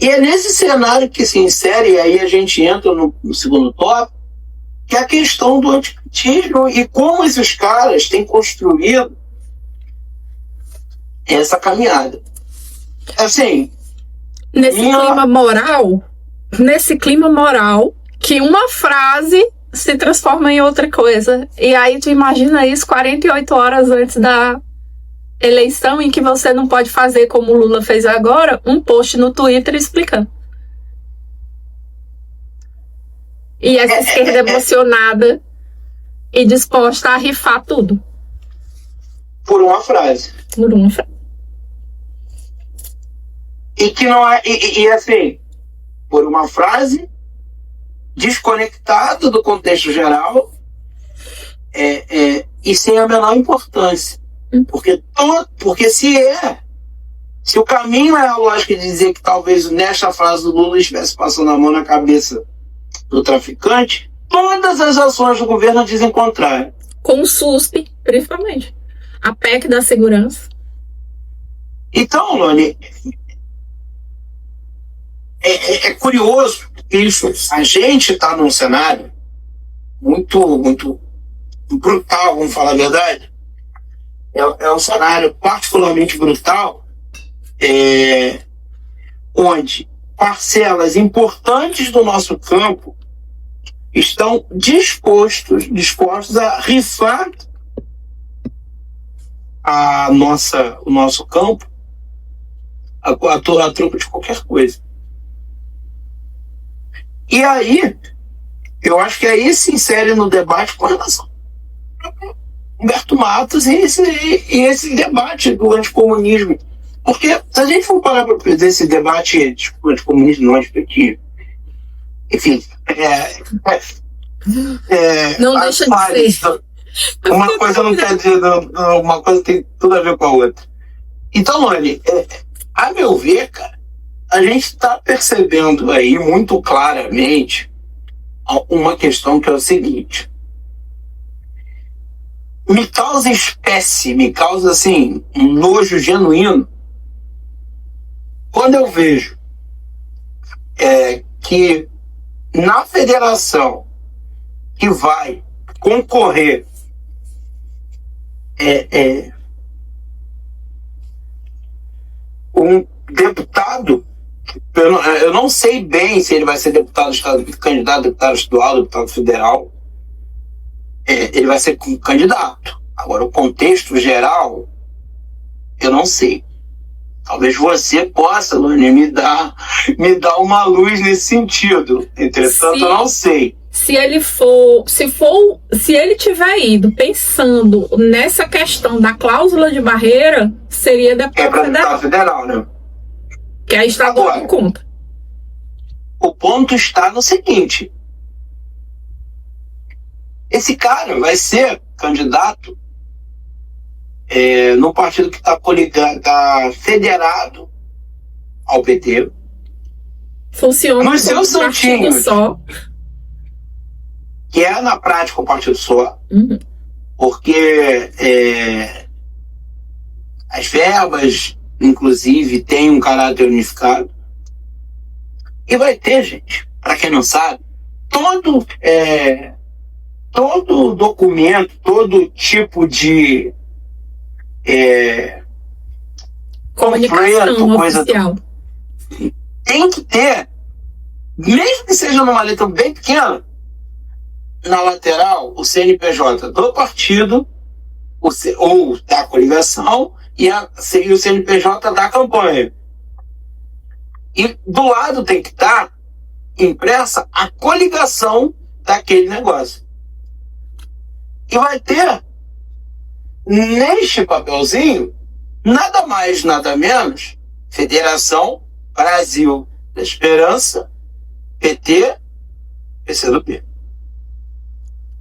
E é nesse cenário que se insere, e aí a gente entra no segundo tópico, que é a questão do antipetismo e como esses caras têm construído essa caminhada. Assim, nesse clima moral, que uma frase se transforma em outra coisa. E aí tu imagina isso 48 horas antes da eleição, em que você não pode fazer, como o Lula fez agora, um post no Twitter explicando. E essa esquerda emocionada e disposta a rifar tudo. Por uma frase. Por uma frase. E que não é. E assim, por uma frase desconectada do contexto geral e sem a menor importância. Porque se o caminho é a lógica de dizer que talvez nesta frase do Lula estivesse passando a mão na cabeça do traficante, todas as ações do governo dizem contrário. Com o SUSP, principalmente. A PEC da segurança. Então, Loni, é curioso isso. A gente está num cenário muito, muito brutal, vamos falar a verdade. É um cenário particularmente brutal, onde parcelas importantes do nosso campo estão dispostos a rifar o nosso campo a troco de qualquer coisa. E aí, eu acho que aí se insere no debate com relação a Humberto Matos e esse debate do anticomunismo. Porque se a gente for parar para fazer esse debate do anticomunismo, não antipetismo, enfim, não deixa de ser. Uma coisa não quer dizer, uma coisa tem tudo a ver com a outra. Então, Loni, a meu ver, cara, a gente está percebendo aí muito claramente uma questão que é o seguinte: me causa espécie, me causa assim um nojo genuíno quando eu vejo que na federação que vai concorrer um deputado, eu não sei bem se ele vai ser candidato a deputado estadual, deputado federal, ele vai ser candidato. Agora, o contexto geral, eu não sei. Talvez você possa, Loni, me dar uma luz nesse sentido. Entretanto, eu não sei. Se ele tiver ido pensando nessa questão da cláusula de barreira, seria deputado federal, né? Que aí está dando conta. O ponto está no seguinte: esse cara vai ser candidato no partido que está federado ao PT. Funciona nos seus santinhos, só. Que é na prática um partido só. Uhum. Porque as verbas, inclusive, têm um caráter unificado. E vai ter, gente, para quem não sabe, todo documento, todo tipo de comunicação oficial tem que ter, mesmo que seja numa letra bem pequena, na lateral, o CNPJ do partido, ou da coligação, e o CNPJ da campanha. E do lado tem que estar impressa a coligação daquele negócio. E vai ter, neste papelzinho, nada mais, nada menos, Federação Brasil da Esperança, PT, PCdoB.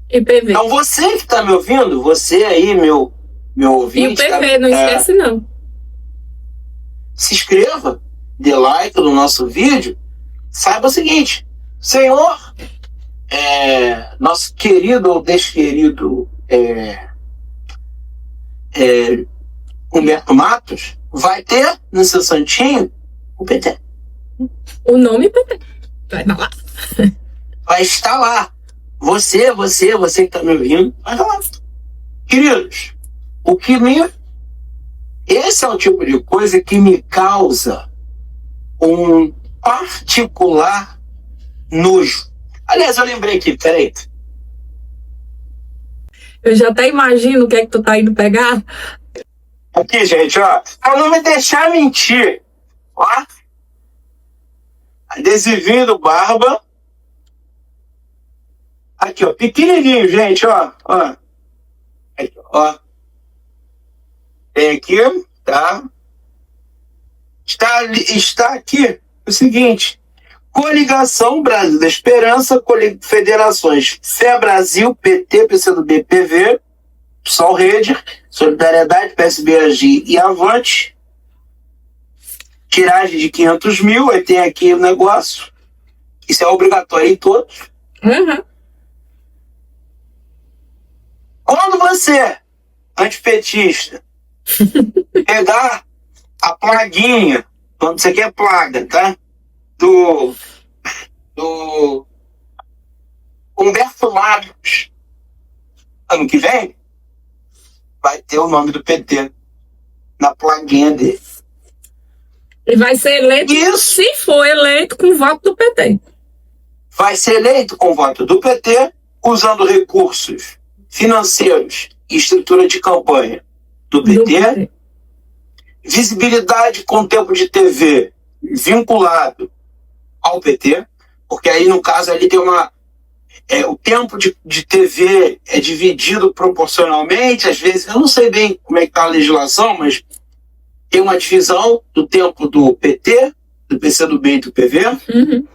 E PV. Então você que está me ouvindo, você aí, meu ouvinte... E o PV, não esquece não. Se inscreva, dê like no nosso vídeo, saiba o seguinte: senhor, nosso querido ou desquerido Humberto Matos vai ter no seu santinho o PT. O nome PT. Vai lá. Vai estar lá. Você que tá me ouvindo, vai lá. Queridos, esse é o tipo de coisa que me causa um particular nojo. Aliás, eu lembrei aqui, peraí. Eu já até imagino o que é que tu tá indo pegar. Aqui, gente, ó. Pra não me deixar mentir. Ó. Adesivinho do Barba. Aqui, ó. Pequenininho, gente, ó. Ó. Aqui, ó. Tem aqui, tá? Está aqui o seguinte. Coligação Brasil da Esperança, Federações Fé Brasil, PT, PCdoB, PV, PSOL Rede, Solidariedade, PSB, Agir e Avante. Tiragem de 500 mil, aí tem aqui o negócio. Isso é obrigatório em todos. Uhum. Quando você, antipetista, pegar a plaguinha, quando você quer plaga, tá? Do Humberto Marques, ano que vem, vai ter o nome do PT na plaguinha dele. E vai ser eleito, se for eleito, com voto do PT. Vai ser eleito com voto do PT, usando recursos financeiros e estrutura de campanha do PT. Visibilidade com tempo de TV vinculado ao PT, porque aí no caso ali tem o tempo de TV é dividido proporcionalmente, às vezes, eu não sei bem como é que está a legislação, mas tem uma divisão do tempo do PT, do PCdoB e do PV. Uhum.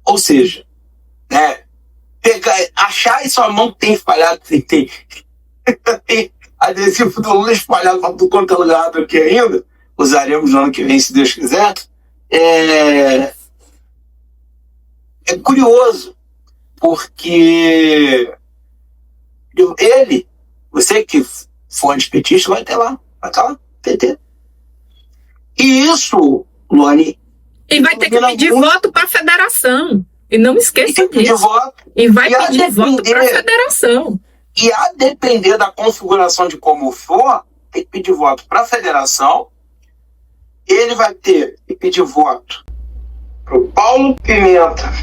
Ou seja, né, achar isso a mão que tem espalhado, tem adesivo do Lula espalhado para tudo quanto é lugar aqui ainda, usaremos no ano que vem, se Deus quiser. É curioso, porque você que for antipetista, vai estar lá, PT. E isso, Luane... E vai ter que pedir voto para a federação. E não esqueça disso. E vai pedir voto para a federação. E a depender da configuração de como for, tem que pedir voto para a federação. Ele vai ter que pedir voto para o Paulo Pimenta,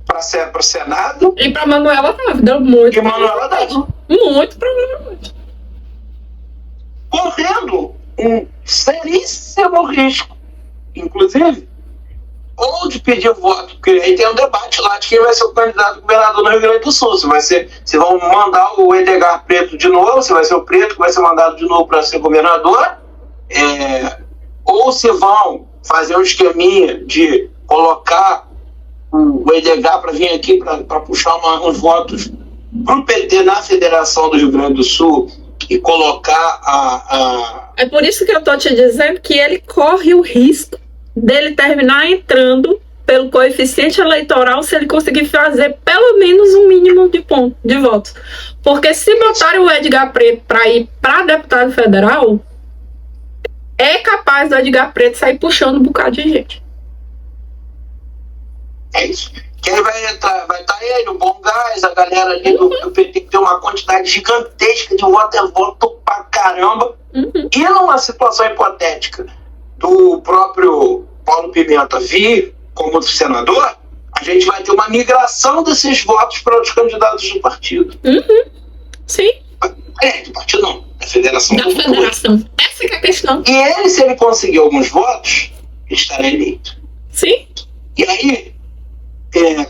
para o Senado. E para Manuela Dávila. Muito. E Manuela Dávila. Muito provavelmente. Correndo um seríssimo risco, inclusive, ou de pedir voto, porque aí tem um debate lá de quem vai ser o candidato a governador no Rio Grande do Sul. Se vão mandar o Edgar Preto de novo, se vai ser o Preto que vai ser mandado de novo para ser governador, ou se vão fazer um esqueminha de colocar o Edgar para vir aqui para puxar uns votos para o PT na Federação do Rio Grande do Sul e colocar É por isso que eu estou te dizendo que ele corre o risco dele terminar entrando pelo coeficiente eleitoral se ele conseguir fazer pelo menos um mínimo de votos. Porque se botarem o Edgar Preto para ir para deputado federal, é capaz do Edgar Preto sair puxando um bocado de gente. É isso. Quem vai estar ele, o Bom Gás, a galera ali do PT, que tem uma quantidade gigantesca de voto, é voto pra caramba. Uhum. E numa situação hipotética do próprio Paulo Pimenta vir como senador, a gente vai ter uma migração desses votos para os candidatos do partido. Uhum. Sim. Do partido não, da federação. Da federação. Essa que é a questão. E ele, se ele conseguir alguns votos, ele estará eleito. Sim. E aí,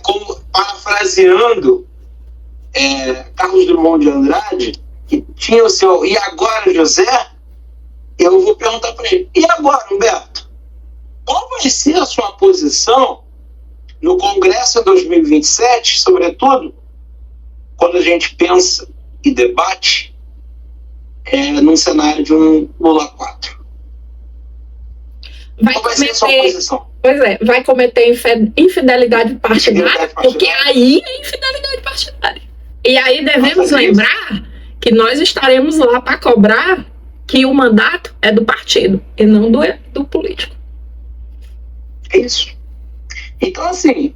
como parafraseando Carlos Drummond de Andrade, que tinha o seu "e agora, José?", eu vou perguntar para ele: e agora, Humberto? Qual vai ser a sua posição no Congresso em 2027, sobretudo quando a gente pensa e debate num cenário de um Lula 4? Qual vai ser a sua posição? Pois é, vai cometer infidelidade partidária, porque aí é infidelidade partidária. E aí devemos lembrar que nós estaremos lá para cobrar que o mandato é do partido e não do político. É isso. Então, assim,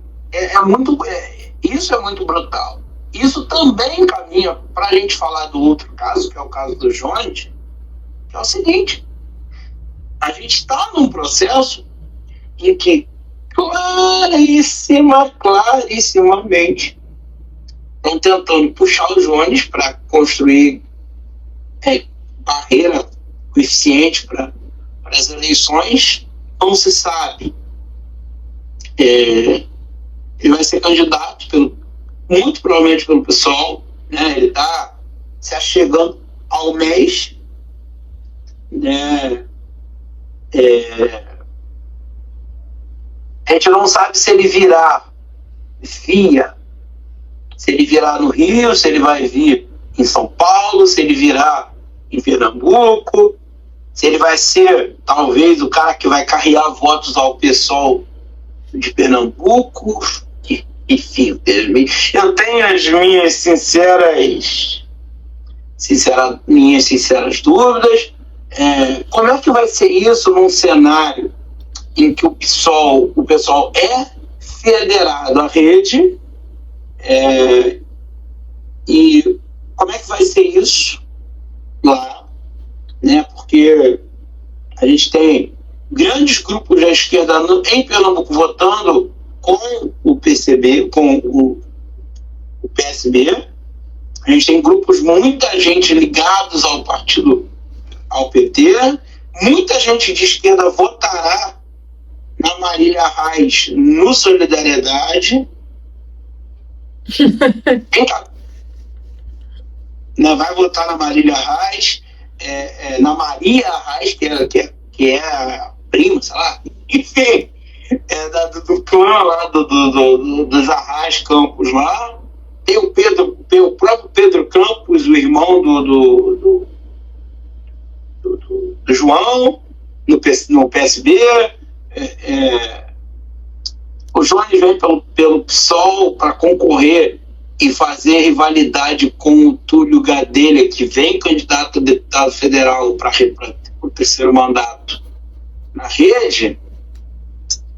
isso é muito brutal. Isso também caminha para a gente falar do outro caso, que é o caso do Jones, que é o seguinte: a gente está num processo em que clarissimamente estão tentando puxar o Jones para construir barreira coeficiente para as eleições. Não se sabe. Ele vai ser candidato muito provavelmente pelo PSOL, né? Ele está se achegando ao mês, né? A gente não sabe se ele virá no Rio, se ele vai vir em São Paulo, se ele virá em Pernambuco, se ele vai ser talvez o cara que vai carregar votos ao PSOL de Pernambuco. Enfim, eu tenho as minhas sinceras dúvidas. Como é que vai ser isso num cenário em que o PSOL é federado à rede? E como é que vai ser isso lá? Né? Porque a gente tem grandes grupos da esquerda em Pernambuco votando com o PCB, com o PSB. A gente tem muita gente ligados ao partido, ao PT. Muita gente de esquerda votará na Marília Reis no Solidariedade. Vai votar na Marília Reis, na Maria Reis, que é a prima, sei lá. Enfim, do clã lá dos Arrais Campos lá. Tem o próprio Pedro Campos, o irmão do João, no PSB. O Jones vem pelo PSOL para concorrer e fazer rivalidade com o Túlio Gadelha, que vem candidato a deputado federal para o terceiro mandato na rede.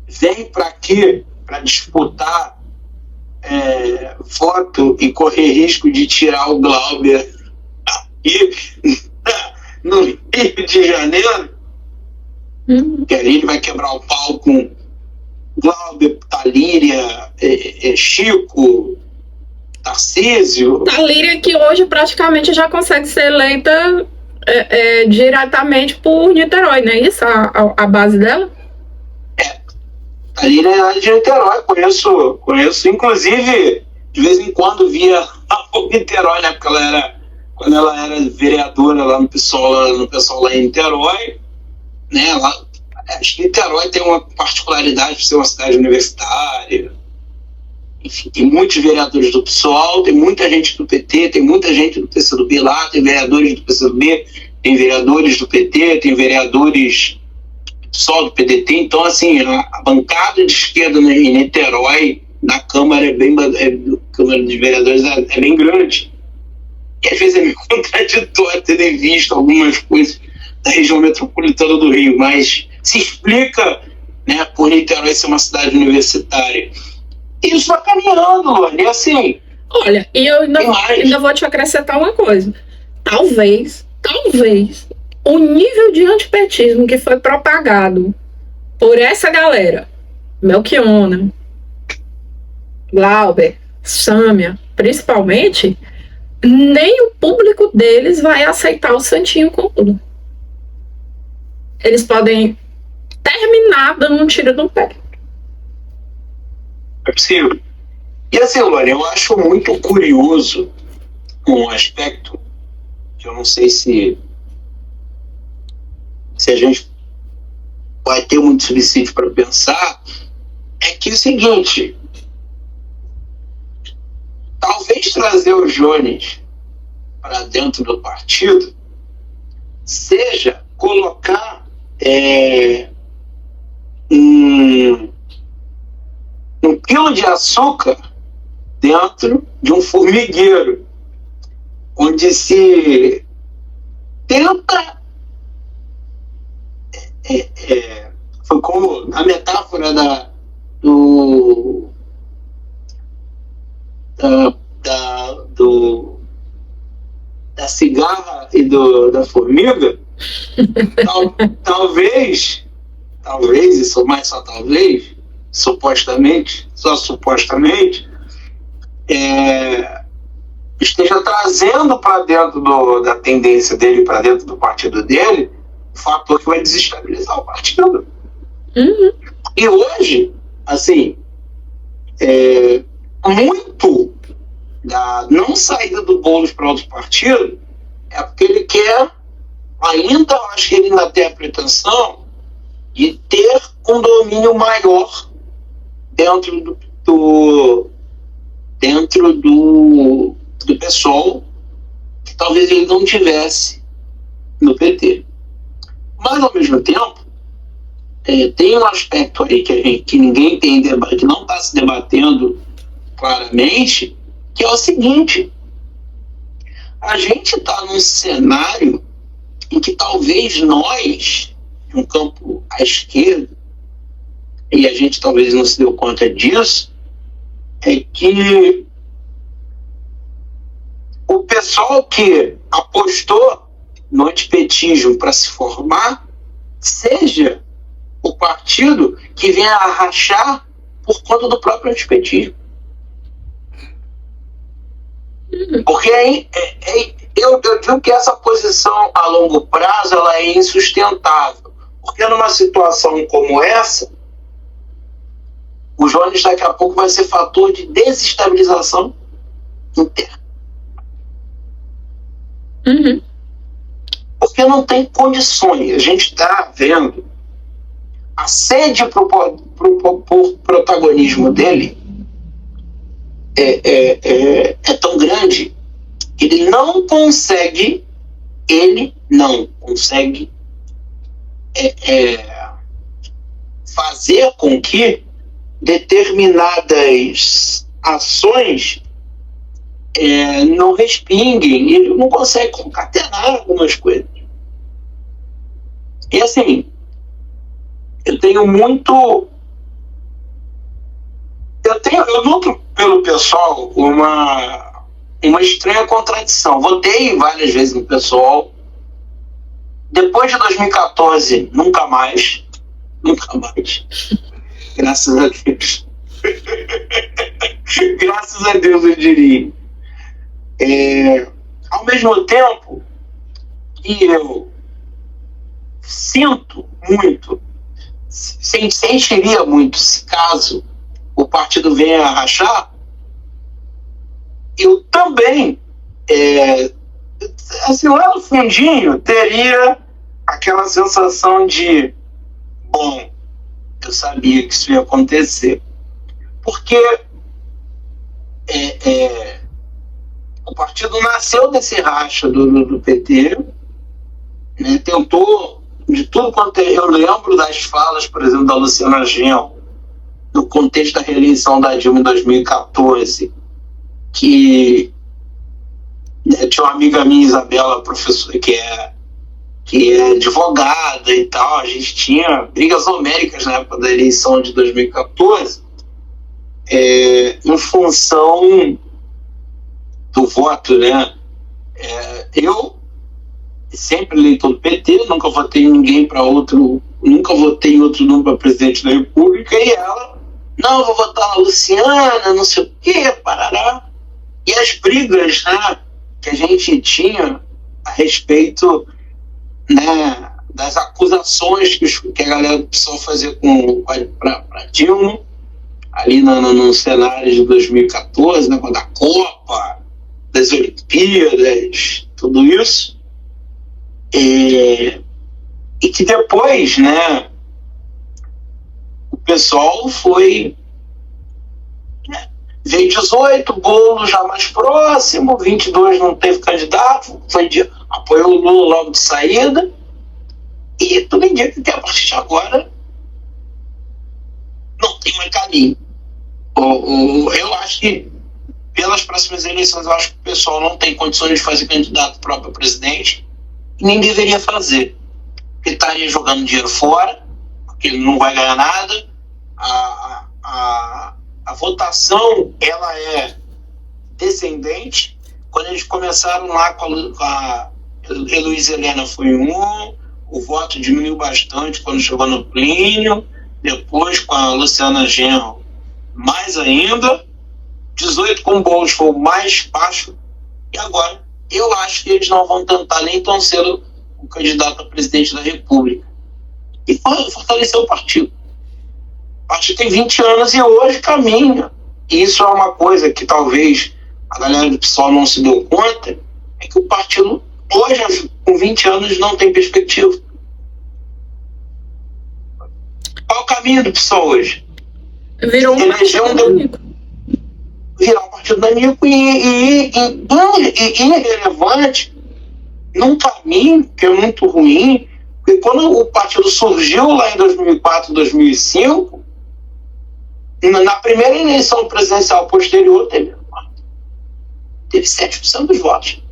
Vem para aqui para disputar voto e correr risco de tirar o Glauber aqui no Rio de Janeiro. Que ali ele vai quebrar o pau com Glauber, Talíria, Chico, Tarcísio. Talíria, que hoje praticamente já consegue ser eleita diretamente por Niterói, não é isso? A base dela? Talíria é lá de Niterói, conheço, inclusive, de vez em quando via a Niterói, né? Porque quando ela era vereadora lá no PSOL lá em Niterói, né? Acho que Niterói tem uma particularidade de ser uma cidade universitária. Enfim, tem muitos vereadores do PSOL, tem muita gente do PT, tem muita gente do PCdoB lá, tem vereadores do PCdoB, tem vereadores do PT, tem vereadores do PSOL, do PDT. Então, assim, a bancada de esquerda em Niterói, na Câmara, Câmara dos Vereadores, é bem grande. E às vezes é meio contraditório terem visto algumas coisas da região metropolitana do Rio, mas se explica, né, por Niterói ser uma cidade universitária. E isso vai caminhando, Luane, e assim... Olha, e eu ainda vou te acrescentar uma coisa. Talvez, o nível de antipetismo que foi propagado por essa galera, Melchiona, Glauber, Sâmia, principalmente, nem o público deles vai aceitar o santinho com tudo. Eles podem terminar dando um tiro no pé. É possível. E assim, Luane, eu acho muito curioso um aspecto que eu não sei se a gente vai ter muito subsídio para pensar, é que é o seguinte: talvez trazer o Jones para dentro do partido seja colocar um quilo de açúcar dentro de um formigueiro, onde se tenta foi como a metáfora do da cigarra e da formiga. Talvez, isso mais só talvez, só supostamente, esteja trazendo para dentro da tendência dele, para dentro do partido dele, o fator que vai desestabilizar o partido. Uhum. E hoje, assim, muito da não saída do Boulos para outro partido é porque ele quer, ainda acho que ele ainda tem a pretensão de ter um domínio maior dentro do PSOL, que talvez ele não tivesse no PT. Mas, ao mesmo tempo, tem um aspecto aí que ninguém tem debate, que não está se debatendo claramente, que é o seguinte: a gente está num cenário em que talvez nós, de um campo à esquerda, e a gente talvez não se deu conta disso, é que o pessoal que apostou no antipetismo para se formar seja o partido que venha a rachar por conta do próprio antipetismo. Porque eu digo que essa posição a longo prazo ela é insustentável. Porque numa situação como essa, o Jones daqui a pouco vai ser fator de desestabilização interna. Uhum. Porque não tem condições. A gente está vendo a sede por protagonismo dele é tão grande que ele não consegue fazer com que determinadas ações não respinguem, ele não consegue concatenar algumas coisas. E assim, eu noto pelo pessoal uma estranha contradição. Votei várias vezes no pessoal. Depois de 2014, nunca mais. Graças a Deus. Graças a Deus, eu diria. Ao mesmo tempo que eu sentiria muito se caso o partido venha a rachar, eu também, assim, lá no fundinho, teria aquela sensação de, bom, eu sabia que isso ia acontecer. Porque o partido nasceu desse racha do PT, né, tentou, de tudo quanto eu lembro das falas, por exemplo, da Luciana Genro, no contexto da reeleição da Dilma em 2014, que tinha uma amiga minha, Isabela, professora, que é advogada e tal. A gente tinha brigas homéricas na época da eleição de 2014, em função do voto, né? Eu sempre eleitor do PT, nunca votei em ninguém para outro, nunca votei em outro nome para presidente da República, e ela, não, vou votar na Luciana, não sei o quê, parará. E as brigas, né, que a gente tinha a respeito, né, das acusações que a galera precisou fazer para Dilma, ali no cenário de 2014, né, da Copa, das Olimpíadas, tudo isso. E que depois, né, o pessoal foi, né, veio 18, Boulos já mais próximo, 22 não teve candidato, apoiou o Lula logo de saída, e tudo indica que a partir de agora não tem mais caminho. Eu acho que pelas próximas eleições, eu acho que o pessoal não tem condições de fazer candidato próprio a presidente, e nem deveria fazer. que estaria jogando dinheiro fora, porque ele não vai ganhar nada. A votação, ela é descendente. Quando eles começaram lá com a Heloísa Helena foi o voto diminuiu bastante quando chegou no Plínio, depois com a Luciana Genro mais ainda, 18 com o Boulos foi o mais baixo, e agora eu acho que eles não vão tentar nem tão cedo o candidato a presidente da República. E fortalecer o partido. O partido tem 20 anos e hoje caminha. E isso é uma coisa que talvez a galera do PSOL não se deu conta, é que o partido hoje, com 20 anos, não tem perspectiva. Qual é o caminho do PSOL hoje? Virou um partido nanico. Virar um partido nanico e irrelevante num caminho que é muito ruim, porque quando o partido surgiu lá em 2004, 2005, na primeira eleição presidencial posterior teve 7% dos votos.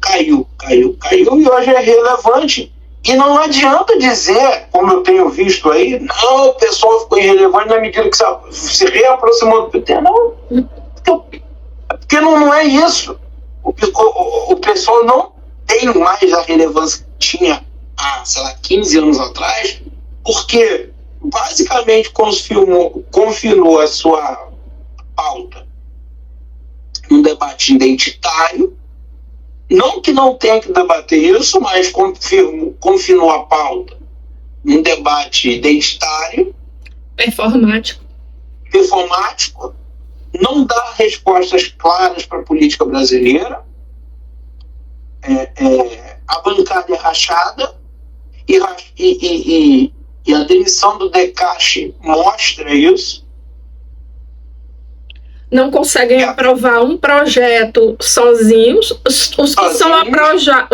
Caiu e hoje é relevante. E não adianta dizer, como eu tenho visto aí, não, o pessoal ficou irrelevante na medida que se reaproximou do PT. Não, porque não é isso. O pessoal não tem mais a relevância que tinha há, 15 anos atrás, porque basicamente confinou a sua pauta num debate identitário. Não que não tenha que debater isso, mas confinou a pauta num debate identitário, performático, não dá respostas claras para a política brasileira, a bancada é rachada, e a demissão do Decache mostra isso. Não conseguem aprovar um projeto sozinhos.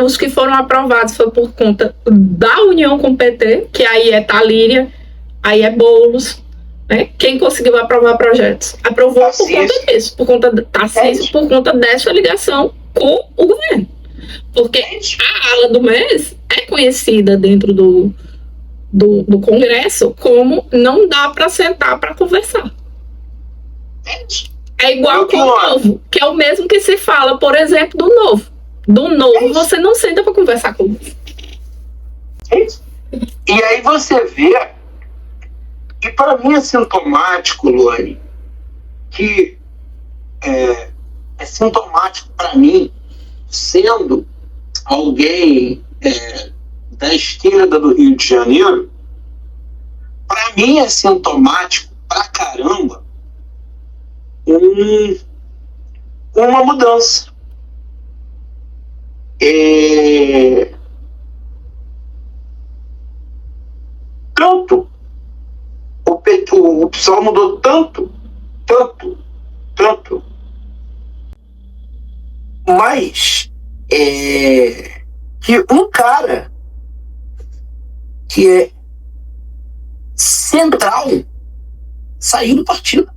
Os que foram aprovados foi por conta da união com o PT, que aí é Talíria, aí é Boulos, né? Quem conseguiu aprovar projetos? Aprovou por conta disso, por conta de Tarcísio, por conta dessa ligação com o governo. Porque a ala do MES é conhecida dentro do Congresso como não dá para sentar para conversar. É igual com o Novo, que é o mesmo que se fala, por exemplo, do Novo. Do Novo, você não senta para conversar com eles. E aí você vê, e para mim é sintomático, Luane, que é sintomático para mim, sendo alguém da esquerda do Rio de Janeiro, para mim é sintomático pra caramba uma mudança. Tanto o PSOL mudou tanto, mas que um cara que é central saiu do partido.